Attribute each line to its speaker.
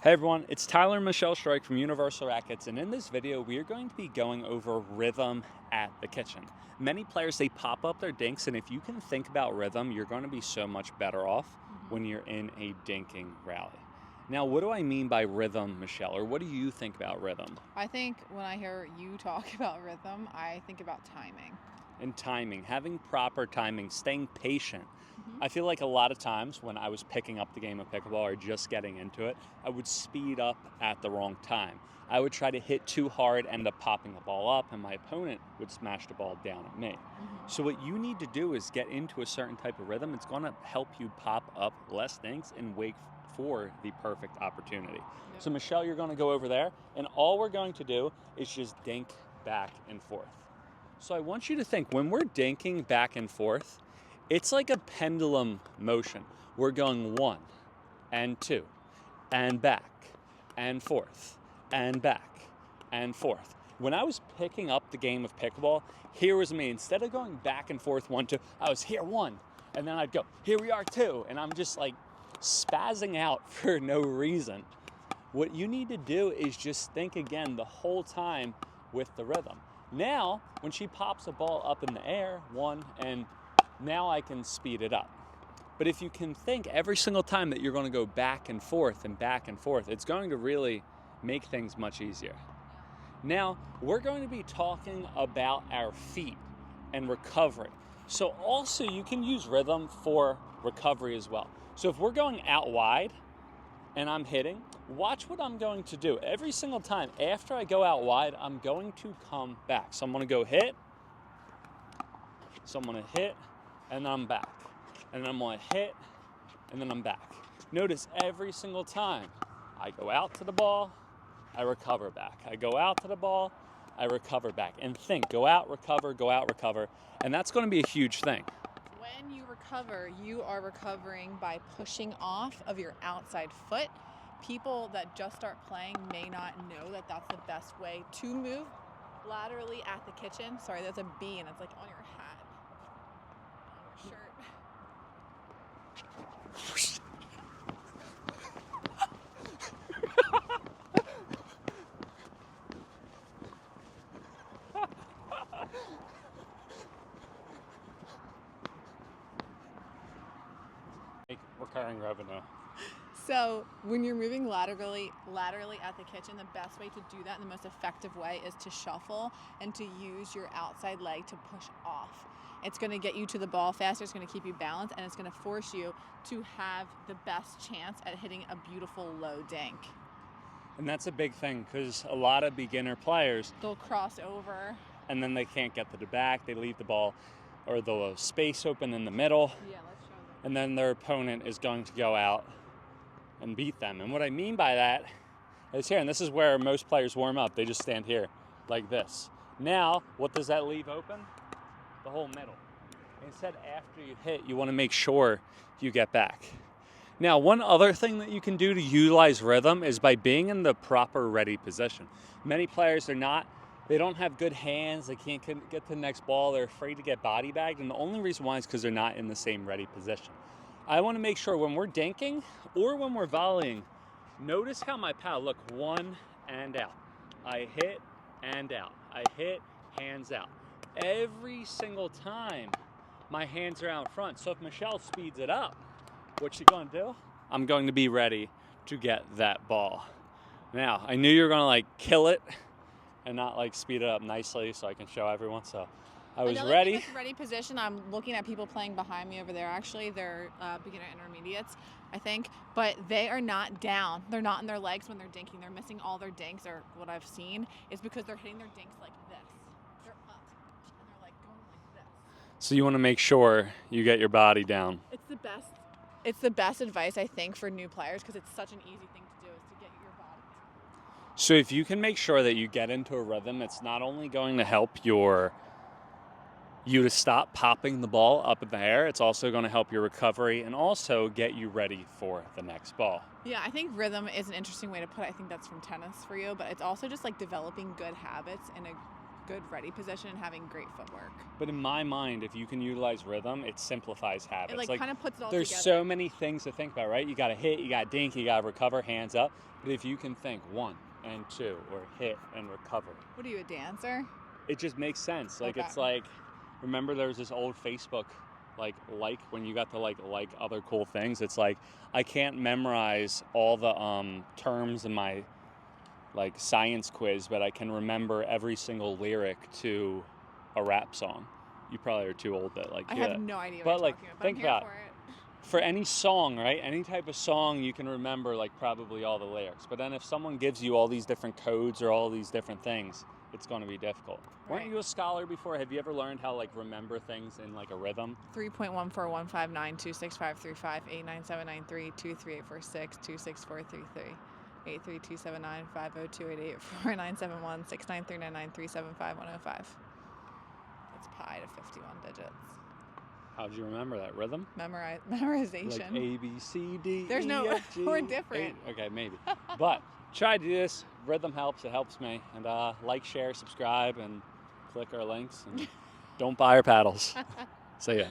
Speaker 1: Hey everyone, it's Tyler and Michelle Strike from Universal Rackets, and in this video we are going to be going over rhythm at the kitchen. Many players, they pop up their dinks, and if you can think about rhythm, you're going to be so much better off when you're in a dinking rally. Now, what do I mean by rhythm, Michelle, or what do you think about rhythm?
Speaker 2: I think when I hear you talk about rhythm, I think about timing.
Speaker 1: And timing, having proper timing, staying patient. I feel like a lot of times when I was picking up the game of pickleball or just getting into it, I would speed up at the wrong time. I would try to hit too hard, end up popping the ball up, and my opponent would smash the ball down at me. So what you need to do is get into a certain type of rhythm. It's going to help you pop up less dinks and wait for the perfect opportunity. So Michelle, you're going to go over there, and all we're going to do is just dink back and forth. So I want you to think, when we're dinking back and forth, it's like a pendulum motion. We're going 1 and 2 and back and forth and back and forth. When I was picking up the game of pickleball, here was me. Instead of going back and forth 1, 2, I was here 1, and then I'd go, here we are 2, and I'm just like spazzing out for no reason. What you need to do is just think again the whole time with the rhythm. Now, when she pops a ball up in the air, 1, and now I can speed it up. But if you can think every single time that you're going to go back and forth, it's going to really make things much easier. Now, we're going to be talking about our feet and recovery. So also you can use rhythm for recovery as well. So if we're going out wide and I'm hitting, watch what I'm going to do. Every single time after I go out wide, I'm going to come back. So I'm going to go hit, so I'm going to hit, and then I'm back. And then I'm going to hit, and then I'm back. Notice every single time I go out to the ball, I recover back. I go out to the ball, I recover back. And think, go out, recover, and that's going to be a huge thing.
Speaker 2: When you recover, you are recovering by pushing off of your outside foot. People that just start playing may not know that that's the best way to move laterally at the kitchen. Sorry, there's a bee and it's like on your hat, on your shirt.
Speaker 1: Recurring revenue.
Speaker 2: So when you're moving laterally at the kitchen, the best way to do that and the most effective way is to shuffle and to use your outside leg to push off. It's going to get you to the ball faster, it's going to keep you balanced, and it's going to force you to have the best chance at hitting a beautiful low dink.
Speaker 1: And that's a big thing because a lot of beginner players,
Speaker 2: they'll cross over
Speaker 1: and then they can't get to the back, they leave the ball or the space open in the middle.
Speaker 2: Yeah, let's show them.
Speaker 1: And then their opponent is going to go out and beat them. And what I mean by that is here, and this is where most players warm up. They just stand here like this. Now, what does that leave open? The whole middle. Instead, after you hit, you want to make sure you get back. Now, one other thing that you can do to utilize rhythm is by being in the proper ready position. Many players they don't have good hands, they can't get to the next ball, they're afraid to get body bagged, and the only reason why is because they're not in the same ready position. I want to make sure when we're dinking or when we're volleying, notice how my paddle, look, 1 and out. I hit and out. I hit, hands out. Every single time my hands are out front. So if Michelle speeds it up, what's she going to do? I'm going to be ready to get that ball. Now, I knew you were going to like kill it and not like speed it up nicely so I can show everyone. So I was ready.
Speaker 2: Ready position. I'm looking at people playing behind me over there. Actually, they're beginner intermediates, I think, but they are not down. They're not in their legs when they're dinking. They're missing all their dinks, or what I've seen is because they're hitting their dinks like this. They're up and they're like going like this.
Speaker 1: So you want to make sure you get your body down.
Speaker 2: It's the best. It's the best advice, I think, for new players because it's such an easy thing to do is to get your body down.
Speaker 1: So if you can make sure that you get into a rhythm, it's not only going to help you to stop popping the ball up in the air, it's also going to help your recovery and also get you ready for the next ball.
Speaker 2: Yeah, I think rhythm is an interesting way to put it. I think that's from tennis for you, but it's also just like developing good habits in a good ready position and having great footwork.
Speaker 1: But in my mind, if you can utilize rhythm, it simplifies habits.
Speaker 2: It like kind of puts it all
Speaker 1: there's
Speaker 2: together.
Speaker 1: so many things to think about, right? You got to hit, you got to dink, you got to recover, hands up. But if you can think 1 and 2, or hit and recover.
Speaker 2: What are you, a dancer?
Speaker 1: It just makes sense. Like,
Speaker 2: Okay.
Speaker 1: it's like, remember there was this old Facebook, like when you got to like other cool things, it's like, I can't memorize all the terms in my like science quiz, but I can remember every single lyric to a rap song. You probably are too old to like
Speaker 2: I
Speaker 1: hear
Speaker 2: have
Speaker 1: that.
Speaker 2: no idea
Speaker 1: But
Speaker 2: what
Speaker 1: like,
Speaker 2: you're talking about.
Speaker 1: think
Speaker 2: I'm here
Speaker 1: about
Speaker 2: for it.
Speaker 1: for any song, right? Any type of song, you can remember like probably all the lyrics. But then if someone gives you all these different codes or all these different things, it's going to be difficult.
Speaker 2: Right.
Speaker 1: Weren't you a scholar before? Have you ever learned how like remember things in like a rhythm?
Speaker 2: 3.1415926535897932384626433 8327950288497169399375105. That's pi to 51 digits.
Speaker 1: How'd you remember that rhythm?
Speaker 2: Memorization.
Speaker 1: Like A, B, C, D,
Speaker 2: There's
Speaker 1: E,
Speaker 2: no-
Speaker 1: F, G,
Speaker 2: we're different.
Speaker 1: Okay, maybe. But try to do this. Rhythm helps. It helps me. And like, share, subscribe, and click our links. And don't buy our paddles. See ya.